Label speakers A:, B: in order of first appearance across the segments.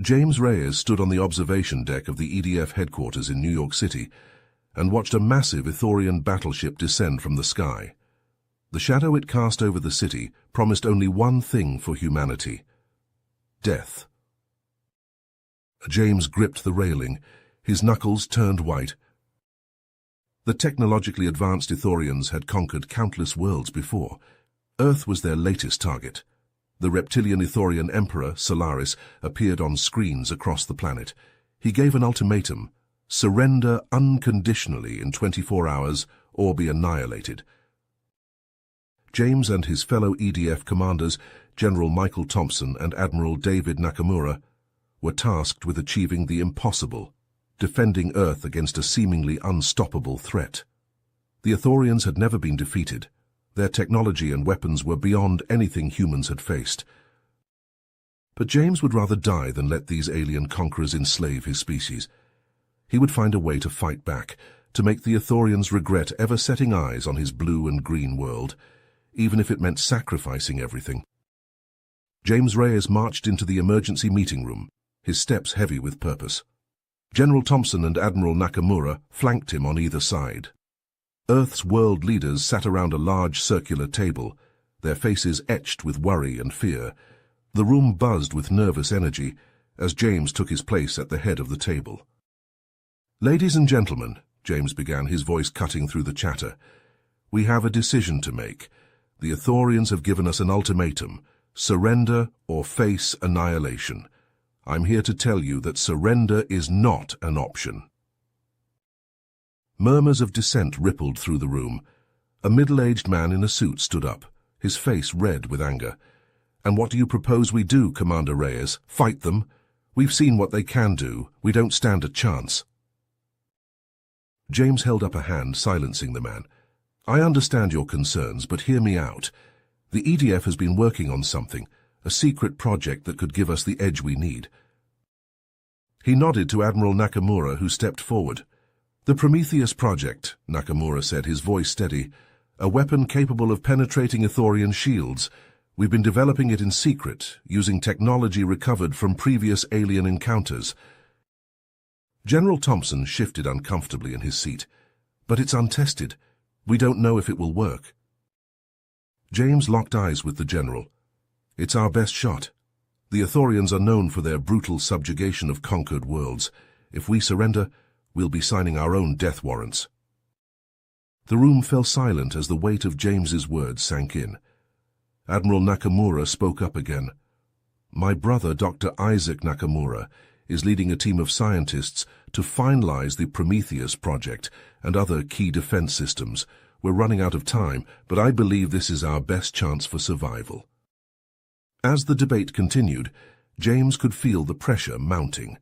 A: James Reyes stood on the observation deck of the EDF headquarters in New York City and watched a massive Ithorian battleship descend from the sky. The shadow it cast over the city promised only one thing for humanity: death. James gripped the railing, his knuckles turned white. The technologically advanced Ithorians had conquered countless worlds before. Earth was their latest target. The reptilian Ithorian emperor, Solaris, appeared on screens across the planet. He gave an ultimatum: surrender unconditionally in 24 hours or be annihilated. James and his fellow EDF commanders, General Michael Thompson and Admiral David Nakamura, were tasked with achieving the impossible, defending Earth against a seemingly unstoppable threat. The Ithorians had never been defeated. Their technology and weapons were beyond anything humans had faced. But James would rather die than let these alien conquerors enslave his species. He would find a way to fight back, to make the Ithorians regret ever setting eyes on his blue and green world, even if it meant sacrificing everything. James Reyes marched into the emergency meeting room, his steps heavy with purpose. General Thompson and Admiral Nakamura flanked him on either side. Earth's world leaders sat around a large circular table, their faces etched with worry and fear. The room buzzed with nervous energy as James took his place at the head of the table. "Ladies and gentlemen," James began, his voice cutting through the chatter, "we have a decision to make. The Ithorians have given us an ultimatum: surrender or face annihilation. I'm here to tell you that surrender is not an option." Murmurs of dissent rippled through the room. A middle-aged man in a suit stood up, his face red with anger. "And what do you propose we do, Commander Reyes? Fight them? We've seen what they can do. We don't stand a chance." James held up a hand, silencing the man. "I understand your concerns, but hear me out. The EDF has been working on something, a secret project that could give us the edge we need." He nodded to Admiral Nakamura, who stepped forward. "The Prometheus Project," Nakamura said, his voice steady. "A weapon capable of penetrating Ithorian shields. We've been developing it in secret, using technology recovered from previous alien encounters." General Thompson shifted uncomfortably in his seat. "But it's untested. We don't know if it will work." James locked eyes with the general. "It's our best shot. The Ithorians are known for their brutal subjugation of conquered worlds. If we surrender, we'll be signing our own death warrants." The room fell silent as the weight of James's words sank in. Admiral Nakamura spoke up again. "My brother, Dr. Isaac Nakamura, is leading a team of scientists to finalize the Prometheus project and other key defense systems. We're running out of time, but I believe this is our best chance for survival." As the debate continued, James could feel the pressure mounting.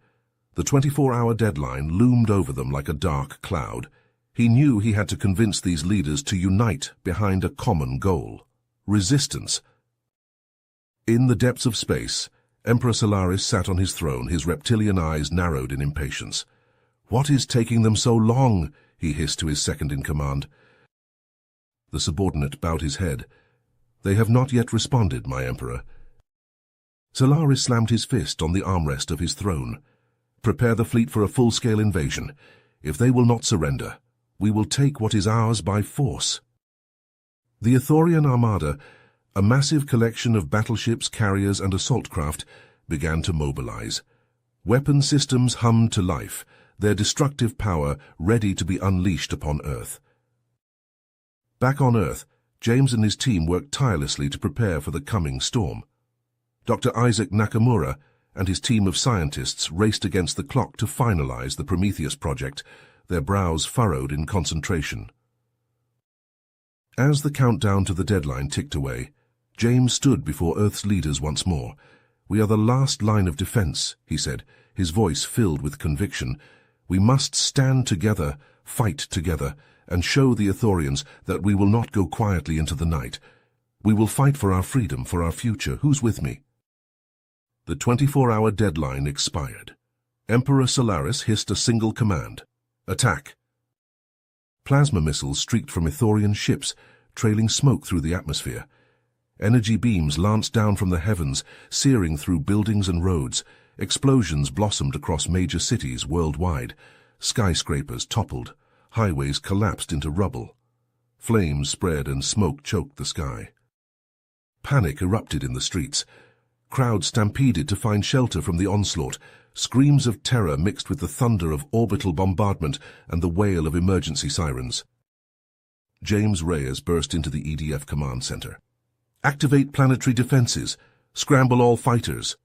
A: The 24-hour deadline loomed over them like a dark cloud. He knew he had to convince these leaders to unite behind a common goal: resistance. In the depths of space, Emperor Solaris sat on his throne, his reptilian eyes narrowed in impatience. "What is taking them so long?" he hissed to his second-in-command. The subordinate bowed his head. "They have not yet responded, my Emperor." Solaris slammed his fist on the armrest of his throne. "Prepare the fleet for a full-scale invasion. If they will not surrender, we will take what is ours by force." The Ithorian armada, a massive collection of battleships, carriers, and assault craft, began to mobilize. Weapon systems hummed to life, their destructive power ready to be unleashed upon Earth. Back on Earth, James and his team worked tirelessly to prepare for the coming storm. Dr. Isaac Nakamura and his team of scientists raced against the clock to finalize the Prometheus project, their brows furrowed in concentration. As the countdown to the deadline ticked away, James stood before Earth's leaders once more. "We are the last line of defense," he said, his voice filled with conviction. "We must stand together, fight together, and show the Ithorians that we will not go quietly into the night. We will fight for our freedom, for our future. Who's with me?" The 24-hour deadline expired. Emperor Solaris hissed a single command: "Attack!" Plasma missiles streaked from Ithorian ships, trailing smoke through the atmosphere. Energy beams lanced down from the heavens, searing through buildings and roads, Explosions blossomed across major cities worldwide. Skyscrapers toppled. Highways collapsed into rubble. Flames spread and smoke choked the sky. Panic erupted in the streets. Crowds stampeded to find shelter from the onslaught. Screams of terror mixed with the thunder of orbital bombardment and the wail of emergency sirens. James Reyes burst into the EDF command center. "Activate planetary defenses. Scramble all fighters."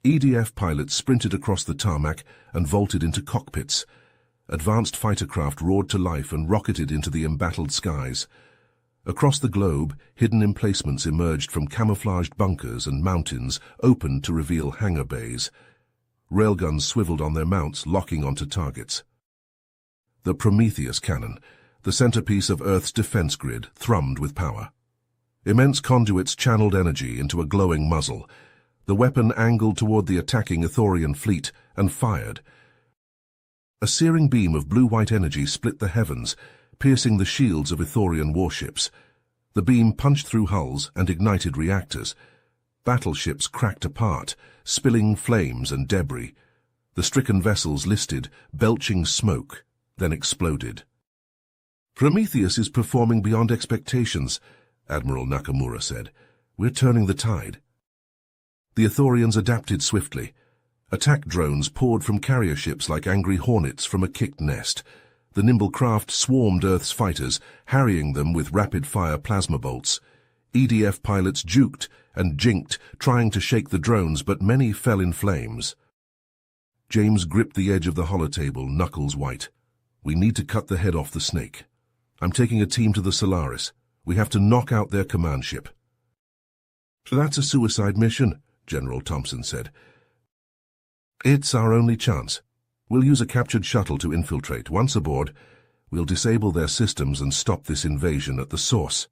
A: EDF pilots sprinted across the tarmac and vaulted into cockpits. Advanced fighter craft roared to life and rocketed into the embattled skies. Across the globe, hidden emplacements emerged from camouflaged bunkers and mountains opened to reveal hangar bays. Railguns swiveled on their mounts, locking onto targets. The Prometheus cannon, the centerpiece of Earth's defense grid, thrummed with power. Immense conduits channeled energy into a glowing muzzle. The weapon angled toward the attacking Ithorian fleet and fired. A searing beam of blue-white energy split the heavens, piercing the shields of Ithorian warships. The beam punched through hulls and ignited reactors. Battleships cracked apart, spilling flames and debris. The stricken vessels listed, belching smoke, then exploded. "Prometheus is performing beyond expectations," Admiral Nakamura said. "We're turning the tide." The Ithorians adapted swiftly. Attack drones poured from carrier ships like angry hornets from a kicked nest. The nimble craft swarmed Earth's fighters, harrying them with rapid-fire plasma bolts. EDF pilots juked and jinked, trying to shake the drones, but many fell in flames. James gripped the edge of the holotable, knuckles white. "We need to cut the head off the snake. I'm taking a team to the Solaris. We have to knock out their command ship." "So that's a suicide mission," General Thompson said. "It's our only chance. We'll use a captured shuttle to infiltrate. Once aboard, we'll disable their systems and stop this invasion at the source."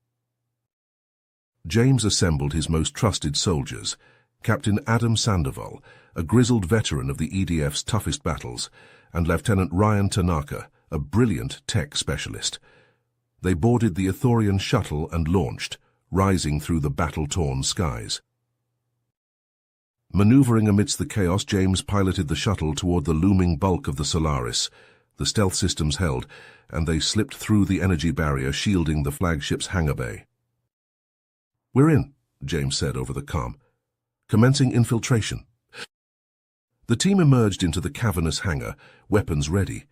A: James assembled his most trusted soldiers, Captain Adam Sandoval, a grizzled veteran of the EDF's toughest battles, and Lieutenant Ryan Tanaka, a brilliant tech specialist. They boarded the Ithorian shuttle and launched, rising through the battle-torn skies. Maneuvering amidst the chaos, James piloted the shuttle toward the looming bulk of the Solaris. The stealth systems held, and they slipped through the energy barrier shielding the flagship's hangar bay. "We're in," James said over the comm. "Commencing infiltration." The team emerged into the cavernous hangar, weapons ready.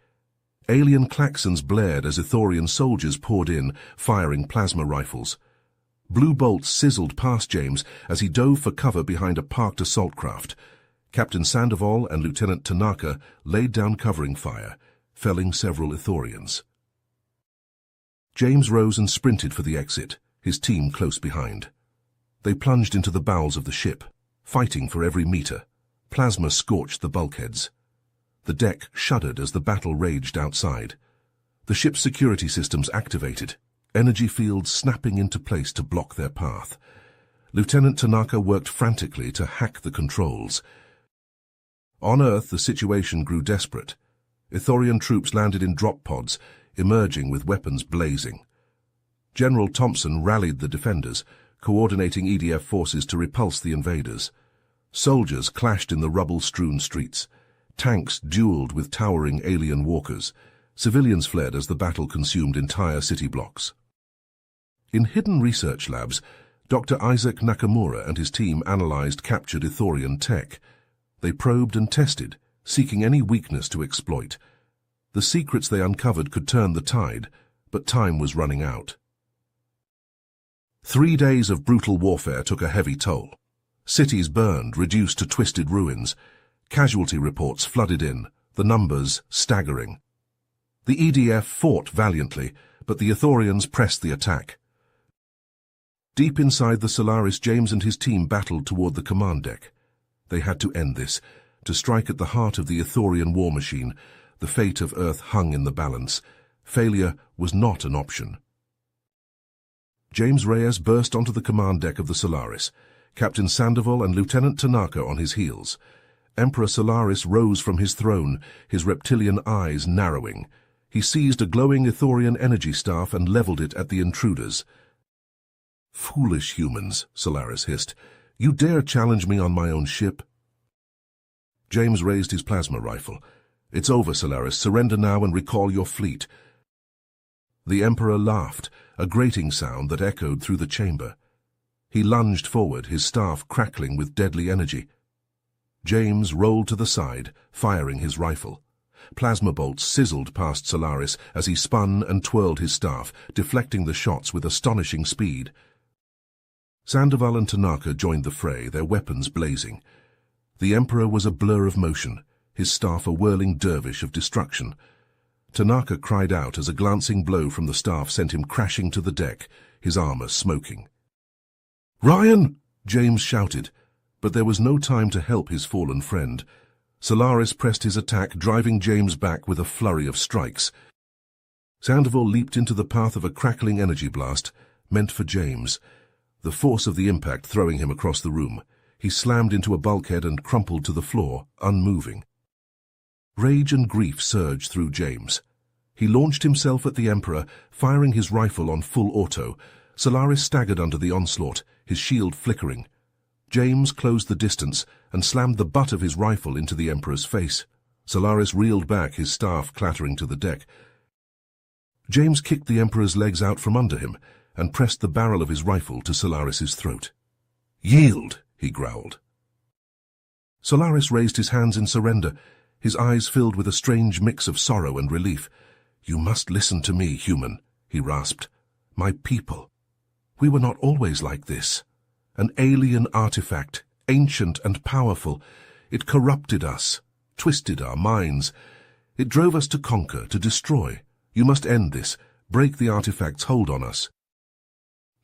A: Alien klaxons blared as Ithorian soldiers poured in, firing plasma rifles. Blue bolts sizzled past James as he dove for cover behind a parked assault craft. Captain Sandoval and Lieutenant Tanaka laid down covering fire, felling several Ithorians. James rose and sprinted for the exit, his team close behind. They plunged into the bowels of the ship, fighting for every meter. Plasma scorched the bulkheads. The deck shuddered as the battle raged outside. The ship's security systems activated, energy fields snapping into place to block their path. Lieutenant Tanaka worked frantically to hack the controls. On Earth, the situation grew desperate. Ithorian troops landed in drop pods, emerging with weapons blazing. General Thompson rallied the defenders, coordinating EDF forces to repulse the invaders. Soldiers clashed in the rubble-strewn streets. Tanks dueled with towering alien walkers. Civilians fled as the battle consumed entire city blocks. In hidden research labs, Dr. Isaac Nakamura and his team analyzed captured Ithorian tech. They probed and tested, seeking any weakness to exploit. The secrets they uncovered could turn the tide, but time was running out. 3 days of brutal warfare took a heavy toll. Cities burned, reduced to twisted ruins. Casualty reports flooded in, the numbers staggering. The EDF fought valiantly, but the Ithorians pressed the attack. Deep inside the Solaris, James and his team battled toward the command deck. They had to end this, to strike at the heart of the Ithorian war machine. The fate of Earth hung in the balance. Failure was not an option. James Reyes burst onto the command deck of the Solaris, Captain Sandoval and Lieutenant Tanaka on his heels. Emperor Solaris rose from his throne, his reptilian eyes narrowing. He seized a glowing Ithorian energy staff and leveled it at the intruders. "Foolish humans," Solaris hissed. "You dare challenge me on my own ship?" James raised his plasma rifle. "It's over, Solaris. Surrender now and recall your fleet." The Emperor laughed, a grating sound that echoed through the chamber. He lunged forward, his staff crackling with deadly energy. James rolled to the side, firing his rifle. Plasma bolts sizzled past Solaris as he spun and twirled his staff, deflecting the shots with astonishing speed. Sandoval and Tanaka joined the fray, their weapons blazing. The Emperor was a blur of motion, his staff a whirling dervish of destruction. Tanaka cried out as a glancing blow from the staff sent him crashing to the deck, his armor smoking. "Ryan!" James shouted, but there was no time to help his fallen friend. Solaris pressed his attack, driving James back with a flurry of strikes. Sandoval leaped into the path of a crackling energy blast, meant for James, the force of the impact throwing him across the room. He slammed into a bulkhead and crumpled to the floor, unmoving. Rage and grief surged through James. He launched himself at the Emperor, firing his rifle on full auto. Solaris staggered under the onslaught, his shield flickering. James closed the distance and slammed the butt of his rifle into the Emperor's face. Solaris reeled back, his staff clattering to the deck. James kicked the Emperor's legs out from under him and pressed the barrel of his rifle to Solaris's throat. "Yield!" he growled. Solaris raised his hands in surrender, his eyes filled with a strange mix of sorrow and relief. "You must listen to me, human," he rasped. "My people. We were not always like this. An alien artifact, ancient and powerful. It corrupted us, twisted our minds. It drove us to conquer, to destroy. You must end this, break the artifact's hold on us."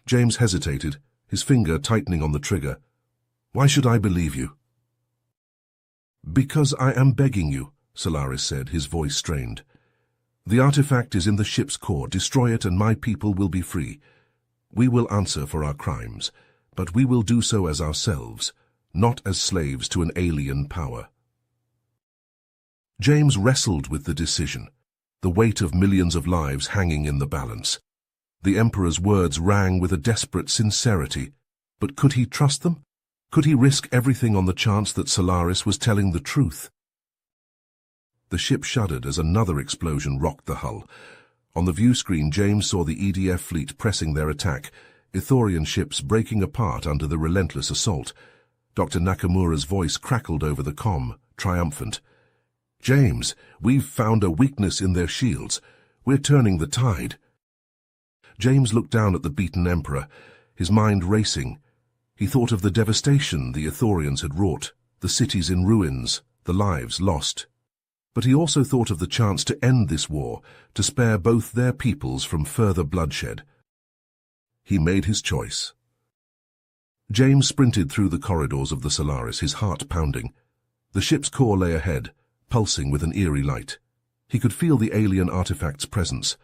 A: James hesitated, his finger tightening on the trigger. "Why should I believe you?" "Because I am begging you," Solaris said, his voice strained. "The artifact is in the ship's core. Destroy it and my people will be free. We will answer for our crimes, but we will do so as ourselves, not as slaves to an alien power." James wrestled with the decision, the weight of millions of lives hanging in the balance. The Emperor's words rang with a desperate sincerity, but could he trust them? Could he risk everything on the chance that Solaris was telling the truth? The ship shuddered as another explosion rocked the hull. On the view screen, James saw the EDF fleet pressing their attack, Ithorian ships breaking apart under the relentless assault. Dr. Nakamura's voice crackled over the comm, triumphant. "James, we've found a weakness in their shields. We're turning the tide." James looked down at the beaten Emperor, his mind racing. He thought of the devastation the Ithorians had wrought, the cities in ruins, the lives lost. But he also thought of the chance to end this war, to spare both their peoples from further bloodshed. He made his choice. James sprinted through the corridors of the Solaris, his heart pounding. The ship's core lay ahead, pulsing with an eerie light. He could feel the alien artifact's presence,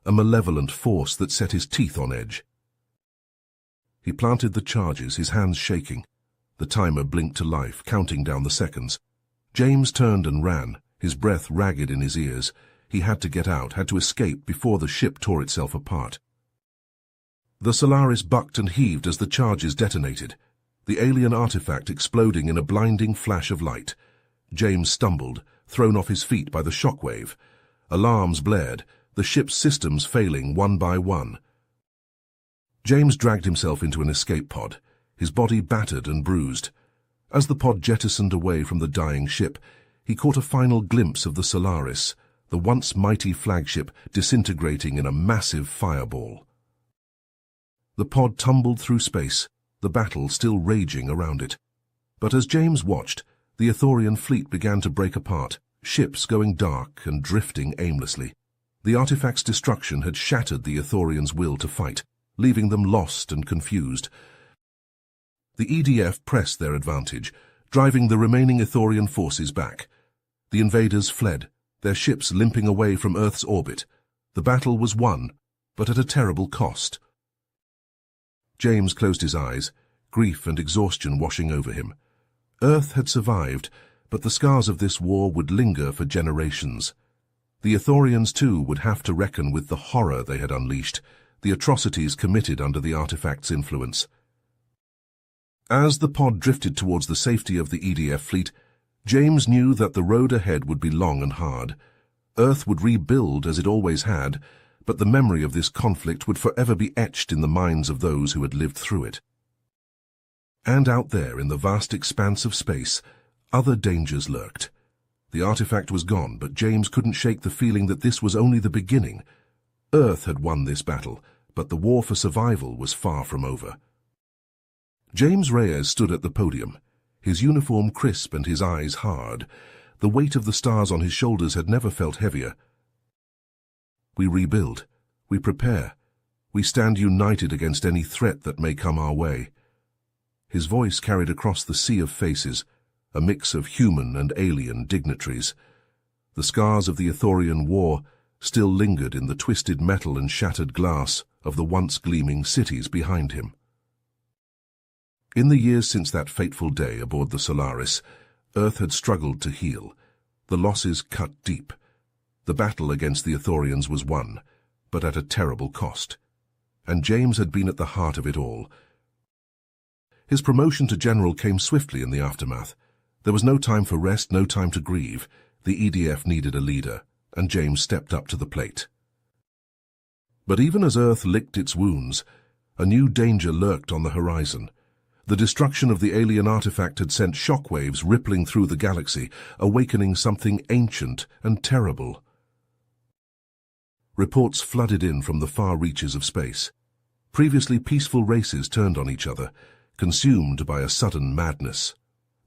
A: a malevolent force that set his teeth on edge. He planted the charges, his hands shaking. The timer blinked to life, counting down the seconds. James turned and ran, his breath ragged in his ears. He had to get out, had to escape before the ship tore itself apart. The Solaris bucked and heaved as the charges detonated, the alien artifact exploding in a blinding flash of light. James stumbled, thrown off his feet by the shockwave. Alarms blared, the ship's systems failing one by one. James dragged himself into an escape pod, his body battered and bruised. As the pod jettisoned away from the dying ship, he caught a final glimpse of the Solaris, the once mighty flagship disintegrating in a massive fireball. The pod tumbled through space, the battle still raging around it. But as James watched, the Ithorian fleet began to break apart, ships going dark and drifting aimlessly. The artifact's destruction had shattered the Ithorians' will to fight, leaving them lost and confused. The EDF pressed their advantage, driving the remaining Ithorian forces back. The invaders fled, their ships limping away from Earth's orbit. The battle was won, but at a terrible cost. James closed his eyes, grief and exhaustion washing over him. Earth had survived, but the scars of this war would linger for generations. The Ithorians, too, would have to reckon with the horror they had unleashed, the atrocities committed under the artifact's influence. As the pod drifted towards the safety of the EDF fleet, James knew that the road ahead would be long and hard. Earth would rebuild as it always had, but the memory of this conflict would forever be etched in the minds of those who had lived through it. And out there, in the vast expanse of space, other dangers lurked. The artifact was gone, but James couldn't shake the feeling that this was only the beginning. Earth had won this battle, but the war for survival was far from over. James Reyes stood at the podium, his uniform crisp and his eyes hard. The weight of the stars on his shoulders had never felt heavier. We rebuild. We prepare. We stand united against any threat that may come our way. His voice carried across the sea of faces, a mix of human and alien dignitaries. The scars of the Ithorian War still lingered in the twisted metal and shattered glass of the once gleaming cities behind him. In the years since that fateful day aboard the Solaris, Earth had struggled to heal. The losses cut deep. The battle against the Ithorians was won, but at a terrible cost. And James had been at the heart of it all. His promotion to general came swiftly in the aftermath. There was no time for rest, no time to grieve. The EDF needed a leader, and James stepped up to the plate. But even as Earth licked its wounds, a new danger lurked on the horizon. The destruction of the alien artifact had sent shockwaves rippling through the galaxy, awakening something ancient and terrible. Reports flooded in from the far reaches of space. Previously peaceful races turned on each other, consumed by a sudden madness.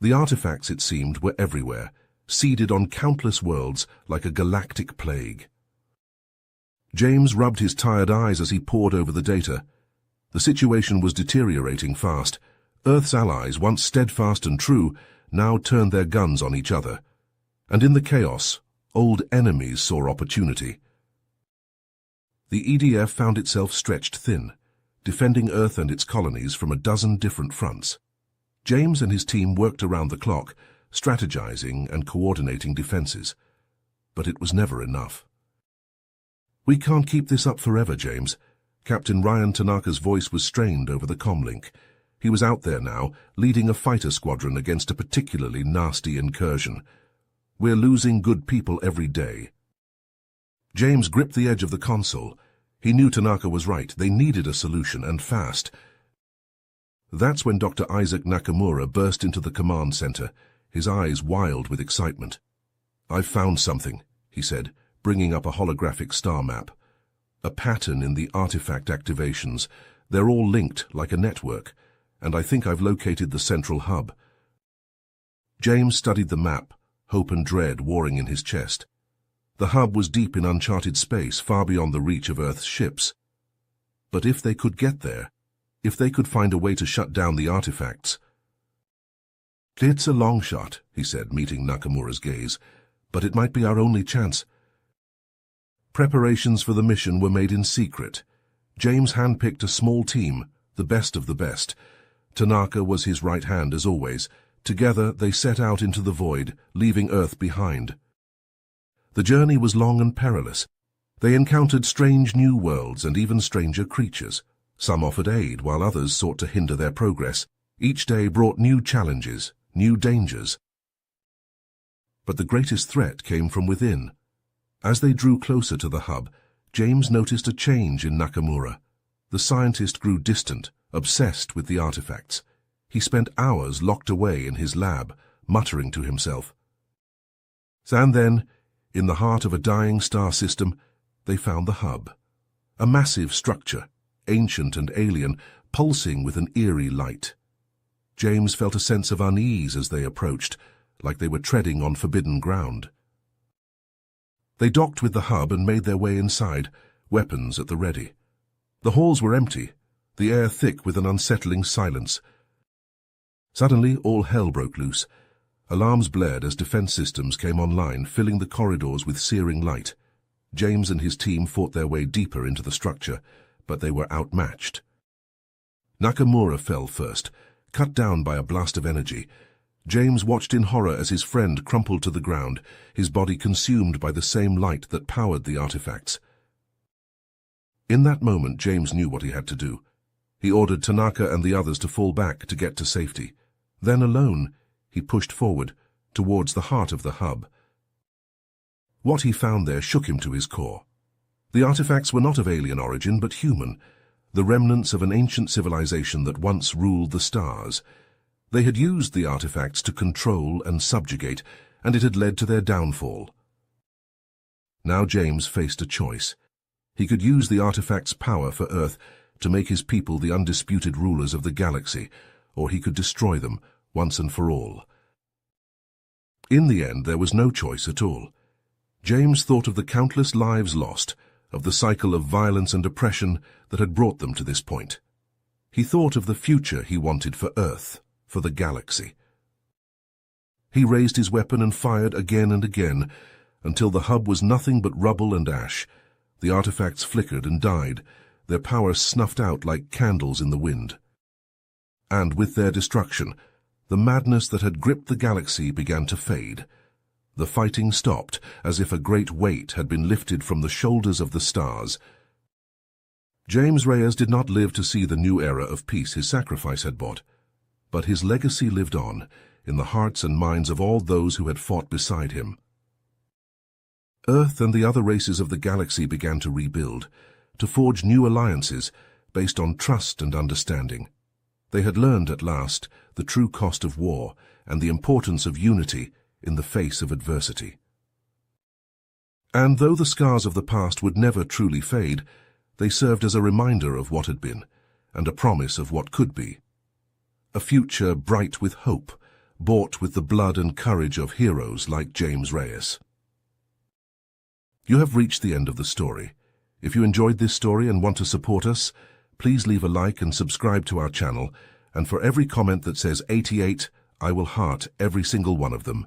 A: The artifacts, it seemed, were everywhere, seeded on countless worlds like a galactic plague. James rubbed his tired eyes as he pored over the data. The situation was deteriorating fast. Earth's allies, once steadfast and true, now turned their guns on each other. And in the chaos, old enemies saw opportunity. The EDF found itself stretched thin, defending Earth and its colonies from a dozen different fronts. James and his team worked around the clock, strategizing and coordinating defenses. But it was never enough. "We can't keep this up forever, James." Captain Ryan Tanaka's voice was strained over the comlink. He was out there now, leading a fighter squadron against a particularly nasty incursion. "We're losing good people every day." James gripped the edge of the console. He knew Tanaka was right. They needed a solution, and fast. That's when Dr. Isaac Nakamura burst into the command center, his eyes wild with excitement. "I've found something," he said, bringing up a holographic star map. "A pattern in the artifact activations. They're all linked like a network, and I think I've located the central hub." James studied the map, hope and dread warring in his chest. The hub was deep in uncharted space, far beyond the reach of Earth's ships. But if they could get there, if they could find a way to shut down the artifacts— "It's a long shot," he said, meeting Nakamura's gaze, "but it might be our only chance." Preparations for the mission were made in secret. James handpicked a small team, the best of the best. Tanaka was his right hand as always. Together they set out into the void, leaving Earth behind. The journey was long and perilous. They encountered strange new worlds and even stranger creatures. Some offered aid, while others sought to hinder their progress. Each day brought new challenges, new dangers. But the greatest threat came from within. As they drew closer to the hub, James noticed a change in Nakamura. The scientist grew distant, obsessed with the artifacts. He spent hours locked away in his lab, muttering to himself. And then, in the heart of a dying star system, they found the hub. A massive structure, ancient and alien, pulsing with an eerie light. James felt a sense of unease as they approached, like they were treading on forbidden ground. They docked with the hub and made their way inside, weapons at the ready. The halls were empty, the air thick with an unsettling silence. Suddenly, all hell broke loose. Alarms blared as defense systems came online, filling the corridors with searing light. James and his team fought their way deeper into the structure, but they were outmatched. Nakamura fell first, cut down by a blast of energy. James watched in horror as his friend crumpled to the ground, his body consumed by the same light that powered the artifacts. In that moment, James knew what he had to do. He ordered Tanaka and the others to fall back to get to safety. Then alone, he pushed forward, towards the heart of the hub. What he found there shook him to his core. The artifacts were not of alien origin, but human, the remnants of an ancient civilization that once ruled the stars. They had used the artifacts to control and subjugate, and it had led to their downfall. Now James faced a choice. He could use the artifacts' power for Earth to make his people the undisputed rulers of the galaxy, or he could destroy them once and for all. In the end, there was no choice at all. James thought of the countless lives lost, of the cycle of violence and oppression that had brought them to this point. He thought of the future he wanted for Earth, for the galaxy. He raised his weapon and fired again and again, until the hub was nothing but rubble and ash. The artifacts flickered and died, their power snuffed out like candles in the wind. And with their destruction, the madness that had gripped the galaxy began to fade. The fighting stopped, as if a great weight had been lifted from the shoulders of the stars. James Reyes did not live to see the new era of peace his sacrifice had brought, but his legacy lived on, in the hearts and minds of all those who had fought beside him. Earth and the other races of the galaxy began to rebuild, to forge new alliances based on trust and understanding. They had learned at last the true cost of war and the importance of unity in the face of adversity. And though the scars of the past would never truly fade, they served as a reminder of what had been and a promise of what could be. A future bright with hope, bought with the blood and courage of heroes like James Reyes. You have reached the end of the story. If you enjoyed this story and want to support us, please leave a like and subscribe to our channel, and for every comment that says 88, I will heart every single one of them.